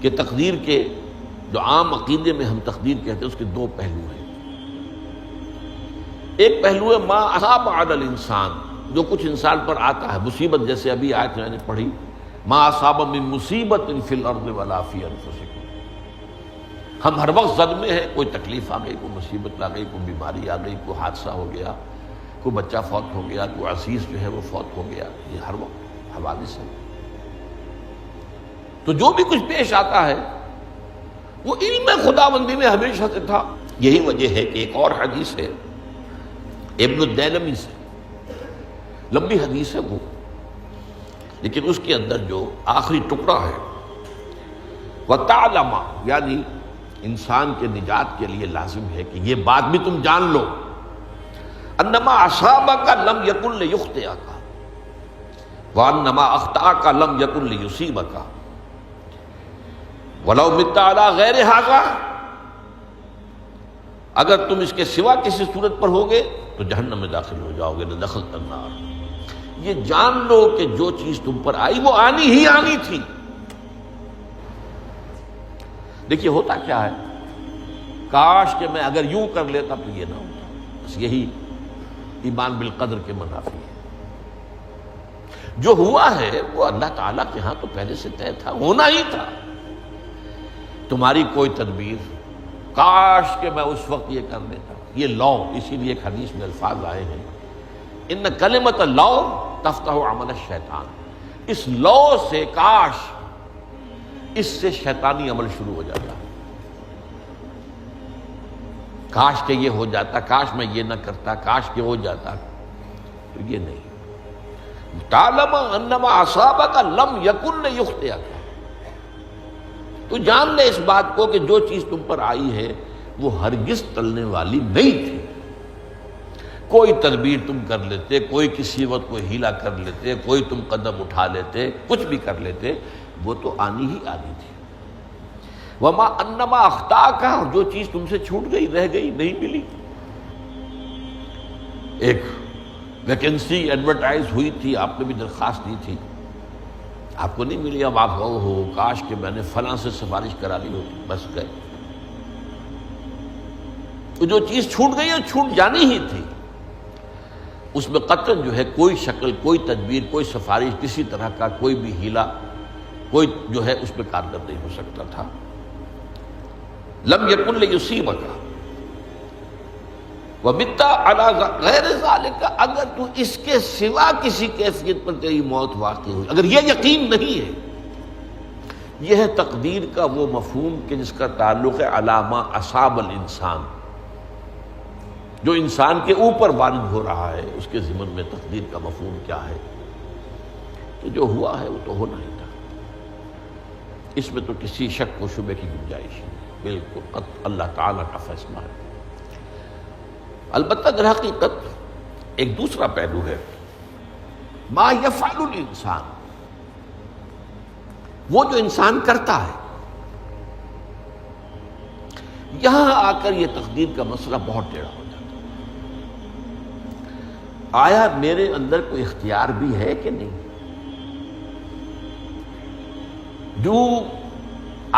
کہ تقدیر کے جو عام عقیدے میں ہم تقدیر کہتے ہیں اس کے دو پہلو ہیں۔ ایک پہلو ہے ما اصاب علی الانسان، جو کچھ انسان پر آتا ہے مصیبت، جیسے ابھی آیت میں نے پڑھی ما اصاب من مصیبت فی الارض ولا فی انفسکم۔ ہم ہر وقت صدمے ہیں، کوئی تکلیف آ گئی، کوئی مصیبت آ گئی، کوئی بیماری آ گئی، کوئی حادثہ ہو گیا، کوئی بچہ فوت ہو گیا، کوئی عزیز جو ہے وہ فوت ہو گیا، یہ ہر وقت حوادث ہے۔ تو جو بھی کچھ پیش آتا ہے وہ علم خداوندی میں ہمیشہ سے تھا۔ یہی وجہ ہے کہ ایک اور حدیث ہے ابن الدیلمی سے، لمبی حدیث ہے وہ، لیکن اس کے اندر جو آخری ٹکڑا ہے وَتَعْلَمَ، یعنی انسان کے نجات کے لیے لازم ہے کہ یہ بات بھی تم جان لو انما اصابک لم یکن لیخطئک وانما اخطأک لم یکن لیصیبک ولو مت علی غیر ھذا، اگر تم اس کے سوا کسی صورت پر ہوگے تو جہنم میں داخل ہو جاؤ گے، لدخلت النار۔ یہ جان لو کہ جو چیز تم پر آئی وہ آنی ہی آنی تھی۔ دیکھیے ہوتا کیا ہے، کاش کہ میں اگر یوں کر لیتا تو یہ نہ ہوتا، بس یہی ایمان بالقدر کے منافی ہے۔ جو ہوا ہے وہ اللہ تعالیٰ کے ہاں تو پہلے سے طے تھا، ہونا ہی تھا۔ تمہاری کوئی تدبیر، کاش کہ میں اس وقت یہ کر لیتا، یہ لو، اسی لیے ایک حدیث میں الفاظ آئے ہیں ان کلمۃ لو تفتح عمل الشیطان، اس لو سے، کاش، اس سے شیطانی عمل شروع ہو جاتا ہے۔ کاش کہ یہ ہو جاتا، کاش میں یہ نہ کرتا، کاش کہ ہو جاتا، تو یہ نہیں۔ تعلم انما اصابک لم یکن لیخطئک، تو جان لے اس بات کو کہ جو چیز تم پر آئی ہے وہ ہرگز ٹلنے والی نہیں تھی۔ کوئی تدبیر تم کر لیتے، کوئی کسی وقت کوئی ہیلا کر لیتے، کوئی تم قدم اٹھا لیتے، کچھ بھی کر لیتے، وہ تو آنی ہی آنی تھی۔ وما انما اخطاک، جو چیز تم سے چھوٹ گئی، رہ گئی، نہیں ملی۔ ایک ویکنسی ایڈورٹائز ہوئی تھی، آپ نے بھی درخواست دی تھی، آپ کو نہیں ملی، اب آپ ہو کاش کہ میں نے فلاں سے سفارش کرا لی ہوتی، بس گئے۔ تو جو چیز چھوٹ گئی وہ چھوٹ جانی ہی تھی، اس میں قطعاً جو ہے کوئی شکل، کوئی تدبیر، کوئی سفارش، کسی طرح کا کوئی بھی ہیلا، کوئی جو ہے اس پہ کارگر نہیں ہو سکتا تھا۔ لم یکن لیصیبک ومت علی غیر ذالک، اگر تو اس کے سوا کسی کیفیت پر تیری موت واقع ہوئی، اگر یہ یقین نہیں ہے، یہ ہے تقدیر کا وہ مفہوم کہ جس کا تعلق ہے علی ما اصاب الانسان، جو انسان کے اوپر وارد ہو رہا ہے، اس کے ضمن میں تقدیر کا مفہوم کیا ہے، کہ جو ہوا ہے وہ تو ہونا ہی تھا، اس میں تو کسی شک و شبے کی گنجائش نہیں، بالکل قطع اللہ تعالیٰ کا فیصلہ ہے۔ البتہ در حقیقت ایک دوسرا پہلو ہے، ما یفعل الانسان، وہ جو انسان کرتا ہے۔ یہاں آ کر یہ تقدیر کا مسئلہ بہت ٹیڑھا ہو جاتا ہے۔ آیا میرے اندر کوئی اختیار بھی ہے کہ نہیں؟ Do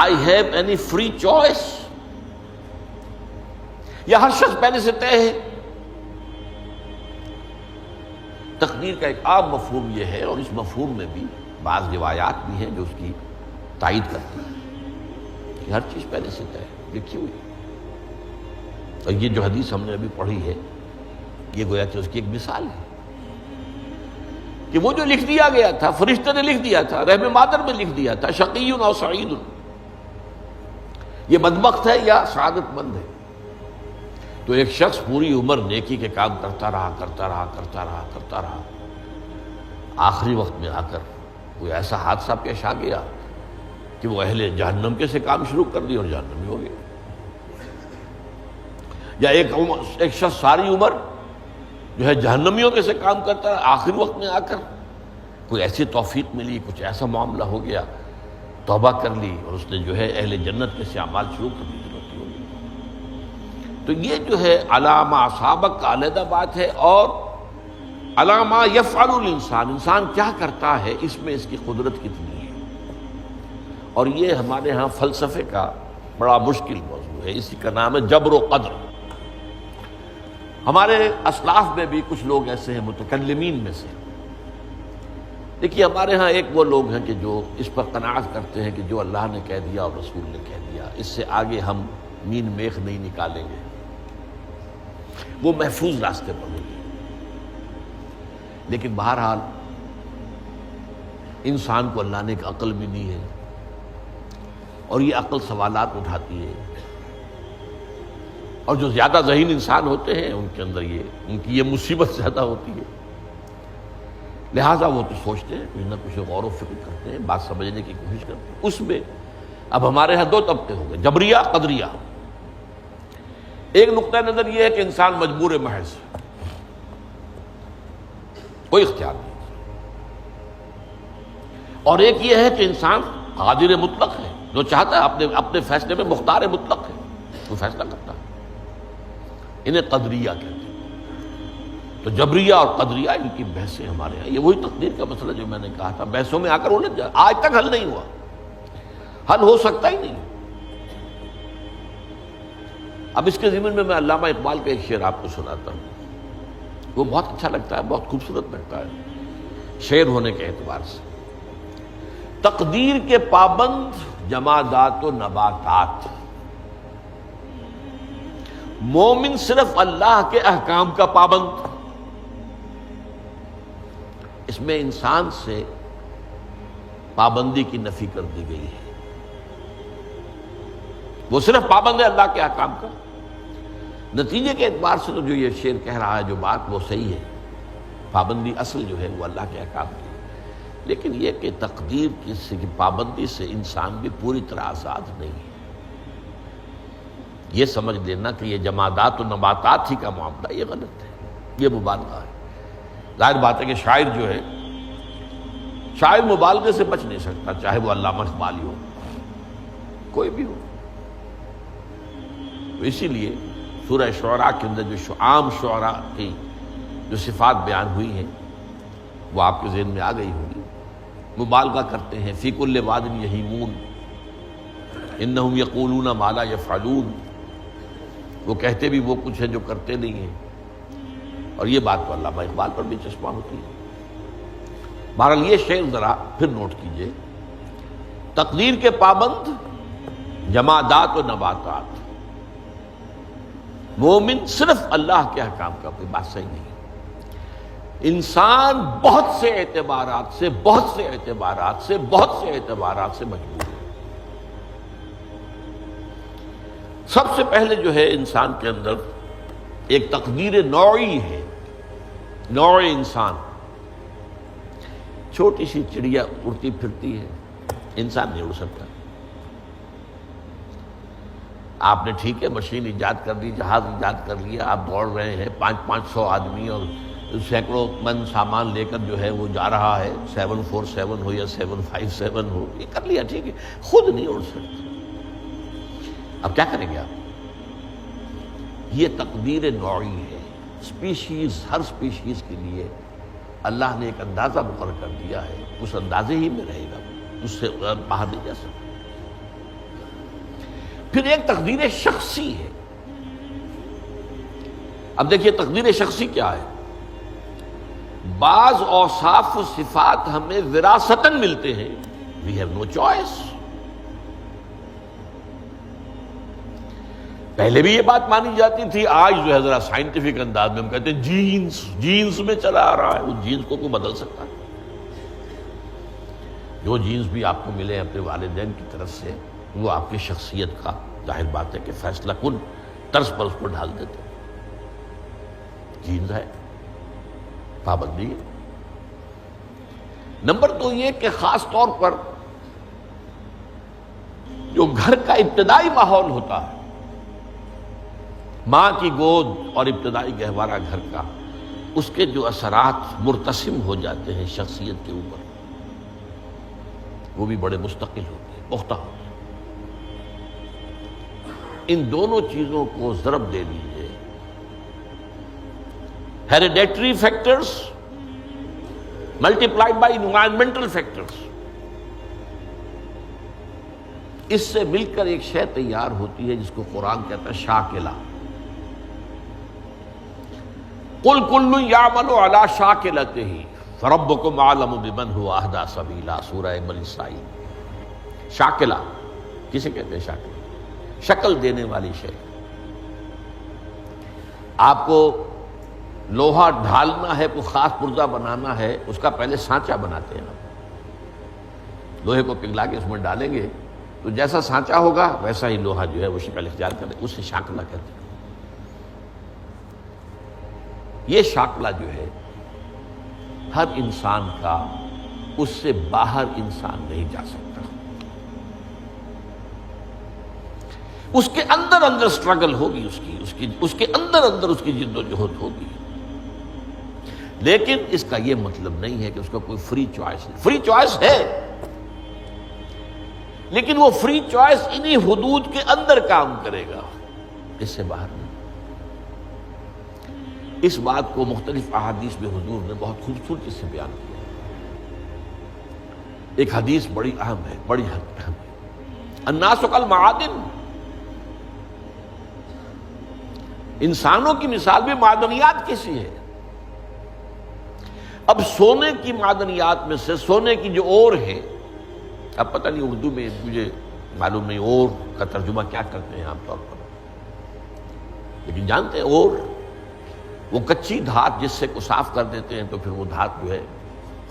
I have any free choice, یا ہر شخص پہلے سے طے ہے؟ تقدیر کا ایک عام مفہوم یہ ہے، اور اس مفہوم میں بھی بعض روایات بھی ہیں جو اس کی تائید کرتی ہیں کہ ہر چیز پہلے سے طے ہے، لکھی ہوئی۔ اور یہ جو حدیث ہم نے ابھی پڑھی ہے، یہ گویا کہ اس کی ایک مثال ہے کہ وہ جو لکھ دیا گیا تھا، فرشتے نے لکھ دیا تھا، رحم مادر میں لکھ دیا تھا، شقی او سعید، یہ بدبخت ہے یا سعادت مند ہے۔ تو ایک شخص پوری عمر نیکی کے کام کرتا رہا، آخری وقت میں آ کر کوئی ایسا حادثہ پیش آ گیا کہ وہ اہل جہنم کے سے کام شروع کر دی اور جہنمی ہو گیا۔ یا ایک شخص ساری عمر جو ہے جہنمیوں کے سے کام کرتا ہے، آخری وقت میں آ کر کوئی ایسی توفیق ملی، کچھ ایسا معاملہ ہو گیا، توبہ کر لی اور اس نے جو ہے اہل جنت کے سے اعمال شروع کر دی، جنتی ہو گئی۔ تو یہ جو ہے علامہ اصابک کا علیحدہ بات ہے، اور علامہ یفعل الانسان، انسان کیا کرتا ہے، اس میں اس کی قدرت کتنی ہے، اور یہ ہمارے ہاں فلسفے کا بڑا مشکل موضوع ہے، اسی کا نام ہے جبر و قدر۔ ہمارے اسلاف میں بھی کچھ لوگ ایسے ہیں متکلمین میں سے، دیکھیے ہمارے ہاں ایک وہ لوگ ہیں کہ جو اس پر قناعت کرتے ہیں کہ جو اللہ نے کہہ دیا اور رسول نے کہہ دیا، اس سے آگے ہم مین میخ نہیں نکالیں گے، وہ محفوظ راستے پر ہوگی۔ لیکن بہرحال انسان کو اللہ نے ایک عقل بھی دی ہے، اور یہ عقل سوالات اٹھاتی ہے، اور جو زیادہ ذہین انسان ہوتے ہیں ان کے اندر ان کی یہ مصیبت زیادہ ہوتی ہے، لہٰذا وہ تو سوچتے ہیں، کچھ نہ کچھ غور و فکر کرتے ہیں، بات سمجھنے کی کوشش کرتے ہیں۔ اس میں اب ہمارے ہاں دو طبقے ہو گئے، جبریہ قدریہ۔ ایک نقطہ نظر یہ ہے کہ انسان مجبور محض، کوئی اختیار نہیں، اور ایک یہ ہے کہ انسان قادر مطلق ہے، جو چاہتا ہے اپنے فیصلے میں مختار مطلق ہے، وہ فیصلہ کرتا ہے۔ انہیں قدریہ کہتے ہیں۔ تو جبریہ اور قدریہ ان کی بحثیں ہمارے ہیں، یہ وہی تقدیر کا مسئلہ جو میں نے کہا تھا، بحثوں میں آ کر الجھ جائے، آج تک حل نہیں ہوا، حل ہو سکتا ہی نہیں۔ اب اس کے ضمن میں علامہ اقبال کا ایک شعر آپ کو سناتا ہوں، وہ بہت اچھا لگتا ہے، بہت خوبصورت لگتا ہے شعر ہونے کے اعتبار سے۔ تقدیر کے پابند جمادات و نباتات، مومن صرف اللہ کے احکام کا پابند۔ اس میں انسان سے پابندی کی نفی کر دی گئی ہے، وہ صرف پابند ہے اللہ کے احکام کا۔ نتیجے کے اعتبار سے تو جو یہ شعر کہہ رہا ہے، جو بات وہ صحیح ہے، پابندی اصل جو ہے وہ اللہ کے احکام کی، لیکن یہ کہ تقدیر کی پابندی سے انسان بھی پوری طرح آزاد نہیں ہے۔ یہ سمجھ لینا کہ یہ جمادات و نباتات ہی کا معاملہ، یہ غلط ہے، یہ مبالغہ ہے۔ ظاہر بات ہے کہ شاعر جو ہے، شاعر مبالغے سے بچ نہیں سکتا، چاہے وہ علامہ اقبال ہو، کوئی بھی ہو۔ تو اسی لیے سورہ شعراء کے اندر جو عام شعراء کی جو صفات بیان ہوئی ہیں وہ آپ کے ذہن میں آ گئی ہوگی۔ مبالغہ کرتے ہیں، فی کل واد یہیمون انہم یقولون ما لا یفعلون، وہ کہتے بھی وہ کچھ ہے جو کرتے نہیں ہیں، اور یہ بات تو علامہ اقبال پر بھی چشمہ ہوتی ہے۔ بہرحال یہ شعر ذرا پھر نوٹ کیجئے، تقدیر کے پابند جمادات و نباتات، مومن صرف اللہ کے احکام کا، کوئی بات صحیح نہیں۔ انسان بہت سے اعتبارات سے مجبور ہے۔ سب سے پہلے جو ہے انسان کے اندر ایک تقدیر نوعی ہے، نوع انسان۔ چھوٹی سی چڑیا اڑتی پھرتی ہے، انسان نہیں اڑ سکتا۔ آپ نے ٹھیک ہے مشین ایجاد کر لی، جہاز ایجاد کر لیا، آپ دوڑ رہے ہیں، 500 آدمی اور سینکڑوں من سامان لے کر جو ہے وہ جا رہا ہے، 747 ہو یا 757 ہو، یہ کر لیا ٹھیک ہے، خود نہیں اڑ سکتے۔ اب کیا کریں گے آپ؟ یہ تقدیر نوعی ہے، سپیشیز، ہر سپیشیز کے لیے اللہ نے ایک اندازہ مقرر کر دیا ہے، اس اندازے ہی میں رہے گا، اس سے باہر نہیں جا سکتا۔ پھر ایک تقدیر شخصی ہے۔ اب دیکھیے تقدیر شخصی کیا ہے؟ بعض اوصاف و صفات ہمیں وراثتاً ملتے ہیں، we have no choice۔ پہلے بھی یہ بات مانی جاتی تھی، آج جو ہے ذرا سائنٹیفک انداز میں ہم کہتے ہیں جینز میں چلا آ رہا ہے، اس جینز کو کوئی بدل سکتا ہے؟ جو جینز بھی آپ کو ملے اپنے والدین کی طرف سے، وہ آپ کی شخصیت کا ظاہر بات ہے کہ فیصلہ کن طرز پر اس کو ڈھال دیتے ہیں۔ جینز ہے، پابندی ہے۔ نمبر 2 یہ کہ خاص طور پر جو گھر کا ابتدائی ماحول ہوتا ہے، ماں کی گود اور ابتدائی گہوارہ گھر کا، اس کے جو اثرات مرتسم ہو جاتے ہیں شخصیت کے اوپر، وہ بھی بڑے مستقل ہوتے ہیں، پختہ ہوتے ہیں۔ ان دونوں چیزوں کو ضرب دے دیجیے، hereditary factors multiplied by environmental factors, اس سے مل کر ایک شے تیار ہوتی ہے جس کو قرآن کہتا ہے شاکلہ۔ قل کل یعمل علی شاکلتہ فربکم اعلم بمن هو اہدی سبیلا، سورہ بنی اسرائیل۔ شاکلہ کسے کہتے ہیں؟ شاکلہ شکل دینے والی شے۔ آپ کو لوہا ڈھالنا ہے، کوئی خاص پرزہ بنانا ہے، اس کا پہلے سانچہ بناتے ہیں۔ لوہے کو پگھلا کے اس میں ڈالیں گے تو جیسا سانچہ ہوگا ویسا ہی لوہا جو ہے وہ شکل اختیار کرے، اسے شاکلہ کہتے ہیں۔ یہ شاکلہ جو ہے ہر انسان کا، اس سے باہر انسان نہیں جا سکتا۔ اس کے اندر اندر سٹرگل ہوگی، اس کے اندر اندر اس کی جد و جہد ہوگی، لیکن اس کا یہ مطلب نہیں ہے کہ اس کا کوئی فری چوائس نہیں۔ فری چوائس ہے، لیکن وہ فری چوائس انہی حدود کے اندر کام کرے گا، اس سے باہر نہیں۔ اس بات کو مختلف احادیث میں حضور نے بہت خوبصورتی سے بیان کیا۔ ایک حدیث بڑی اہم ہے، بڑی اہم ہے۔ الناس کالمعادن، انسانوں کی مثال بھی معدنیات کیسی ہے؟ اب سونے کی معدنیات میں سے سونے کی جو اور ہے، اب پتہ نہیں اردو میں مجھے معلوم نہیں اور کا ترجمہ کیا کرتے ہیں عام طور پر، لیکن جانتے ہیں اور وہ کچی دھات جس سے کو صاف کر دیتے ہیں تو پھر وہ دھات جو ہے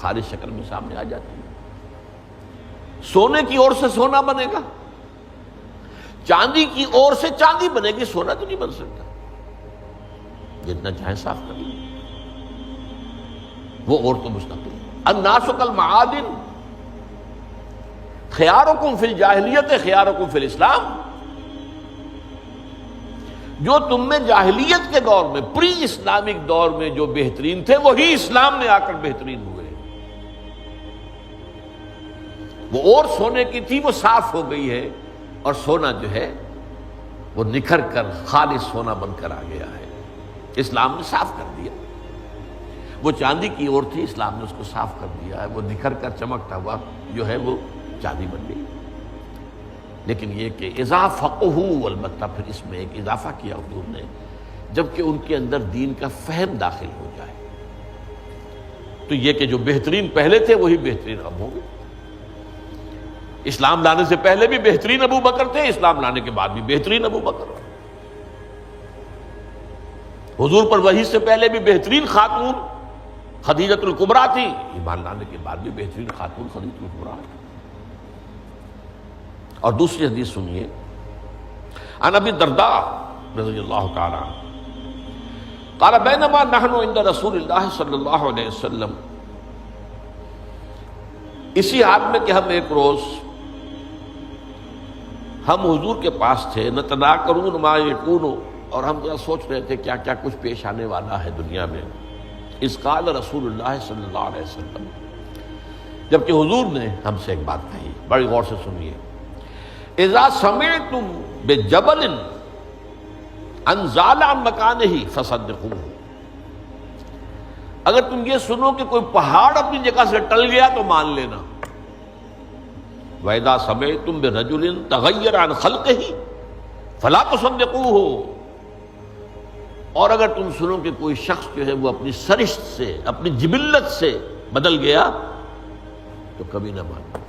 خالص شکل میں سامنے آ جاتی ہے۔ سونے کی اور سے سونا بنے گا، چاندی کی اور سے چاندی بنے گی، سونا تو نہیں بن سکتا، جتنا چاہے صاف کر لیں، وہ اور تو مستقل۔ الناس کالمعادن خیارکم فی الجاہلیت خیارکم فی الاسلام، جو تم میں جاہلیت کے دور میں، پری اسلامک دور میں جو بہترین تھے وہی اسلام میں آ کر بہترین ہوئے۔ وہ اور سونے کی تھی وہ صاف ہو گئی ہے، اور سونا جو ہے وہ نکھر کر خالص سونا بن کر آ گیا ہے، اسلام نے صاف کر دیا۔ وہ چاندی کی اور تھی، اسلام نے اس کو صاف کر دیا ہے، وہ نکھر کر چمکتا ہوا جو ہے وہ چاندی بن گئی۔ لیکن یہ کہ اذا فقہوا، البتہ پھر اس میں ایک اضافہ کیا حضور نے، جبکہ ان کے اندر دین کا فہم داخل ہو جائے تو یہ کہ جو بہترین پہلے تھے وہی بہترین اب ہوں گے۔ اسلام لانے سے پہلے بھی بہترین ابو بکر تھے، اسلام لانے کے بعد بھی بہترین ابو بکر۔ حضور پر وحی سے پہلے بھی بہترین خاتون خدیجۃ الکبریٰ تھی، ایمان لانے کے بعد بھی بہترین خاتون خدیجۃ الکبریٰ تھی۔ اور دوسری حدیث سنیے، عن ابی الدرداء رضی اللہ تعالی عنہ قال بینما نحن عند رسول اللہ صلی اللہ علیہ وسلم، اسی حال میں کہ ہم ایک روز ہم حضور کے پاس تھے، نتناکرون ما یکون، اور ہم ذرا سوچ رہے تھے کیا کیا کچھ پیش آنے والا ہے دنیا میں۔ اذ قال رسول اللہ صلی اللہ علیہ وسلم، جبکہ حضور نے ہم سے ایک بات کہی، بڑی غور سے سنیے۔ اذا سمعتم بجبل انزال عن مکانہ فصدقوہ، اگر تم یہ سنو کہ کوئی پہاڑ اپنی جگہ سے ٹل گیا تو مان لینا۔ وَإِذَا سَمِعْتُمْ بِرَجُلٍ تَغَيَّرَ عَنْ خَلْقِهِ فَلَا تُصَدِّقُوهُ، اور اگر تم سنو کہ کوئی شخص جو ہے وہ اپنی سرشت سے، اپنی جبلت سے بدل گیا تو کبھی نہ مانو۔